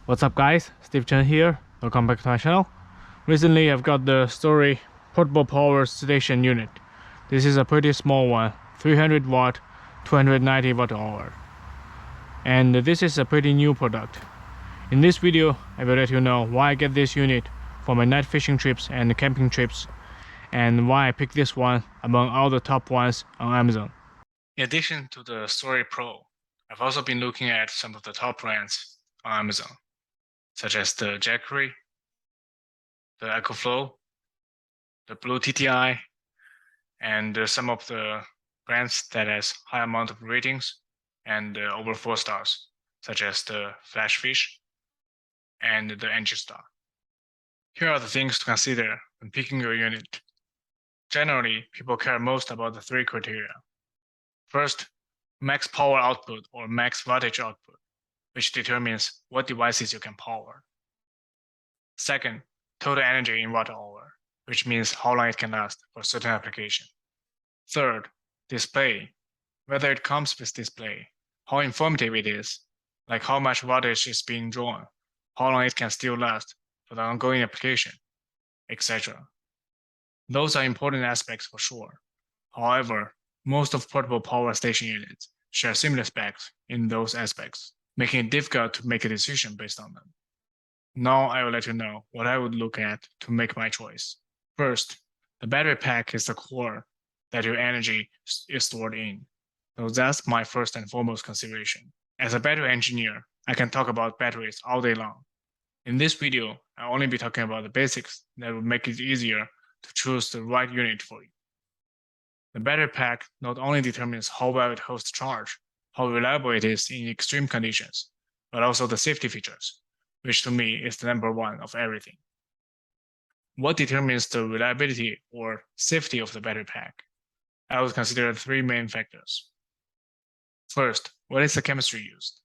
What's up guys, Steve Chen here, welcome back to my channel. Recently I've got the Story Portable Power Station Unit. This is a pretty small one, 300 watt, 290 watt hour. And this is a pretty new product. In this video I will let you know why I get this unit for my night fishing trips and camping trips, and why I picked this one among all the top ones on Amazon. In addition to the Story Pro, I've also been looking at some of the top brands on Amazon, such as the jQuery, the EcoFlow, the Blue TTI, and some of the brands that has high amount of ratings and over 4 stars, such as the Flashfish and the Angel Star. Here are the things to consider when picking your unit. Generally, people care most about the 3 criteria. First, max power output or max wattage output, which determines what devices you can power. Second, total energy in watt hour, which means how long it can last for a certain application. Third, display, whether it comes with display, how informative it is, like how much wattage is being drawn, how long it can still last for the ongoing application, etc. Those are important aspects for sure. However, most of portable power station units share similar specs in those aspects, making it difficult to make a decision based on them. Now I will let you know what I would look at to make my choice. First, the battery pack is the core that your energy is stored in. So that's my first and foremost consideration. As a battery engineer, I can talk about batteries all day long. In this video, I'll only be talking about the basics that will make it easier to choose the right unit for you. The battery pack not only determines how well it holds charge, how reliable it is in extreme conditions, but also the safety features, which to me is the number one of everything. What determines the reliability or safety of the battery pack? I would consider 3 main factors. First, what is the chemistry used?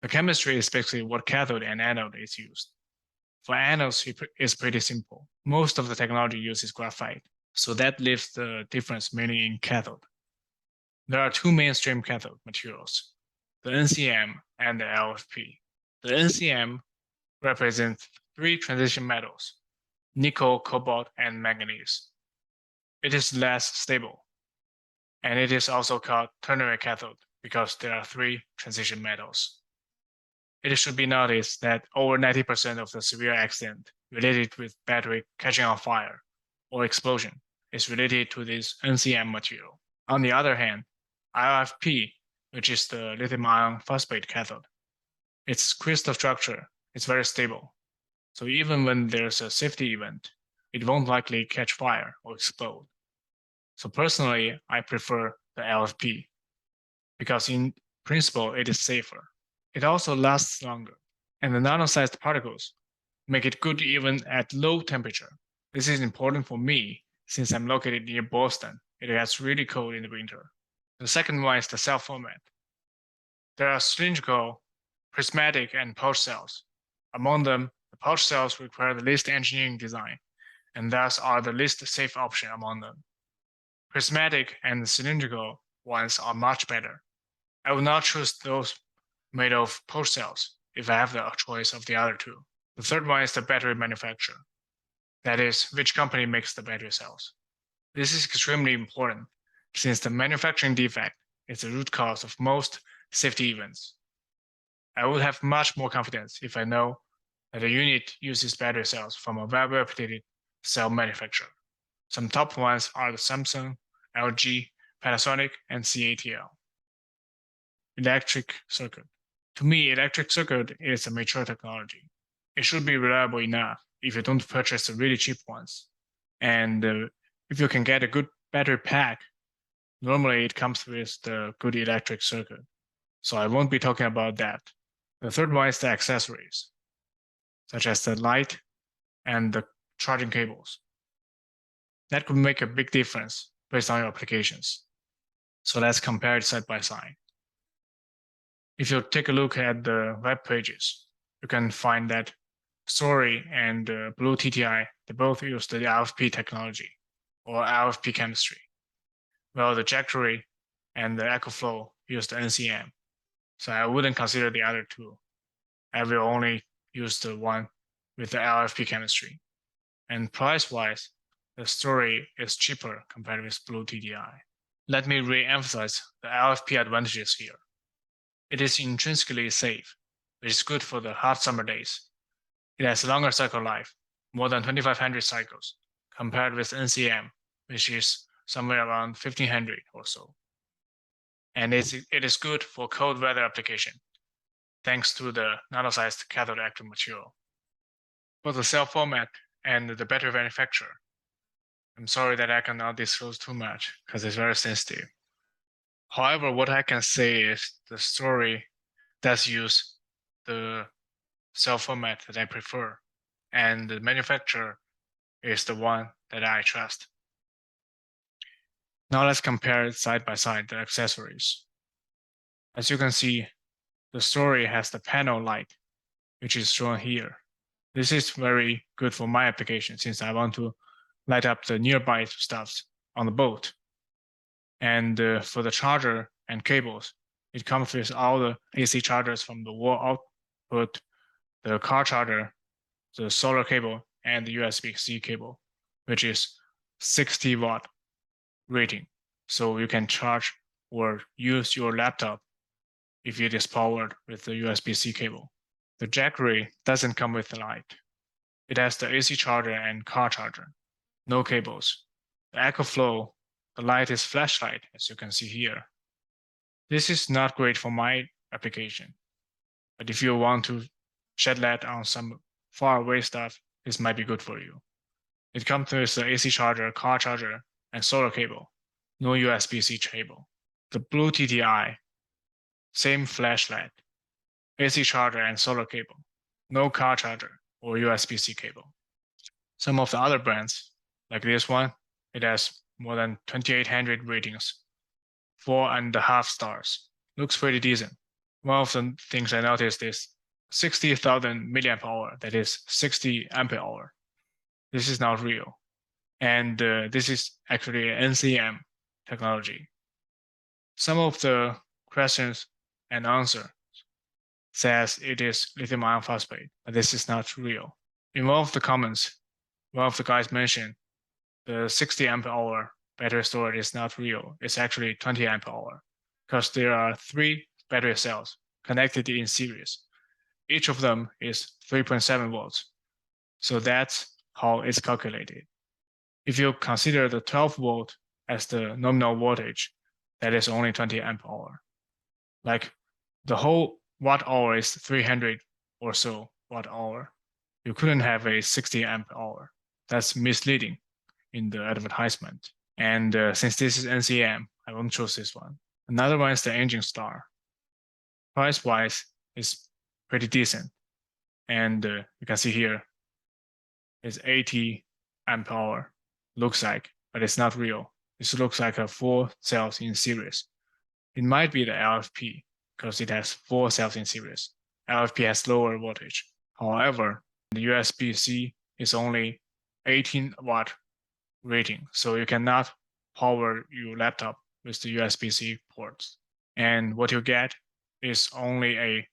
The chemistry is basically what cathode and anode is used. For anodes, it's pretty simple. Most of the technology uses graphite, so that leaves the difference mainly in cathode. There are 2 mainstream cathode materials, the NCM and the LFP. The NCM represents 3 transition metals, nickel, cobalt, and manganese. It is less stable, and it is also called ternary cathode because there are 3 transition metals. It should be noticed that over 90% of the severe accident related with battery catching on fire or explosion is related to this NCM material. On the other hand, LFP, which is the lithium iron phosphate cathode, its crystal structure is very stable. So even when there's a safety event, it won't likely catch fire or explode. So personally, I prefer the LFP because in principle, it is safer. It also lasts longer, and the nano-sized particles make it good even at low temperature. This is important for me since I'm located near Boston. It gets really cold in the winter. The second one is the cell format. There are cylindrical, prismatic, and pouch cells. Among them, the pouch cells require the least engineering design, and thus are the least safe option among them. Prismatic and cylindrical ones are much better. I will not choose those made of pouch cells if I have the choice of the other 2. The third one is the battery manufacturer. That is, which company makes the battery cells. This is extremely important since the manufacturing defect is the root cause of most safety events. I would have much more confidence if I know that a unit uses battery cells from a well-reputed cell manufacturer. Some top ones are the Samsung, LG, Panasonic, and CATL. Electric circuit. To me, electric circuit is a mature technology. It should be reliable enough if you don't purchase the really cheap ones. And if you can get a good battery pack, normally it comes with the good electric circuit. So I won't be talking about that. The third one is the accessories, such as the light and the charging cables. That could make a big difference based on your applications. So let's compare it side by side. If you take a look at the web pages, you can find that Story and Blue TTI, they both use the LFP technology or LFP chemistry, while the jQuery and the EcoFlow use the NCM. So I wouldn't consider the other 2. I will only use the one with the LFP chemistry. And price-wise, the story is cheaper compared with Blue TDI. Let me re-emphasize the LFP advantages here. It is intrinsically safe, which is good for the hot summer days. It has longer cycle life, more than 2,500 cycles, compared with NCM, which is somewhere around 1,500 or so. And it is good for cold weather application, thanks to the nano-sized cathode active material. For the cell format and the battery manufacturer, I'm sorry that I cannot disclose too much because it's very sensitive. However, what I can say is the story does use the cell format that I prefer, and the manufacturer is the one that I trust. Now let's compare it side by side, the accessories. As you can see, the story has the panel light, which is shown here. This is very good for my application since I want to light up the nearby stuffs on the boat. And for the charger and cables, it comes with all the AC chargers from the wall output, the car charger, the solar cable, and the USB-C cable, which is 60 watt rating. So you can charge or use your laptop if it is powered with the USB-C cable. The Jackery doesn't come with the light. It has the AC charger and car charger, no cables. The EcoFlow, the light is flashlight, as you can see here. This is not great for my application, but if you want to shed light on some far away stuff, this might be good for you. It comes with the AC charger, car charger, and solar cable, no USB-C cable. The Blue TDI, same flashlight, AC charger and solar cable, no car charger or USB-C cable. Some of the other brands, like this one, it has more than 2,800 ratings, 4.5 stars. Looks pretty decent. One of the things I noticed is 60,000 milliamp hour, that is 60 ampere hour. This is not real. And this is actually an NCM technology. Some of the questions and answers says it is lithium iron phosphate, but this is not real. In one of the comments, one of the guys mentioned the 60 ampere hour battery storage is not real. It's actually 20 ampere hour because there are 3 battery cells connected in series. Each of them is 3.7 volts. So that's how it's calculated. If you consider the 12 volt as the nominal voltage, that is only 20 ampere hour. Like the whole watt hour is 300 or so watt hour. You couldn't have a 60 ampere hour. That's misleading in the advertisement. And since this is NCM, I won't choose this one. Another one is the Engine Star. Price-wise, it's pretty decent. And you can see here, it's 80 ampere hour, looks like, but it's not real. This looks like a 4 cells in series. It might be the LFP because it has 4 cells in series. LFP has lower voltage. However, the USB-C is only 18 watt rating, so you cannot power your laptop with the USB-C ports. And what you get is only a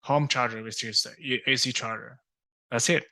home charger, which is the AC charger. That's it.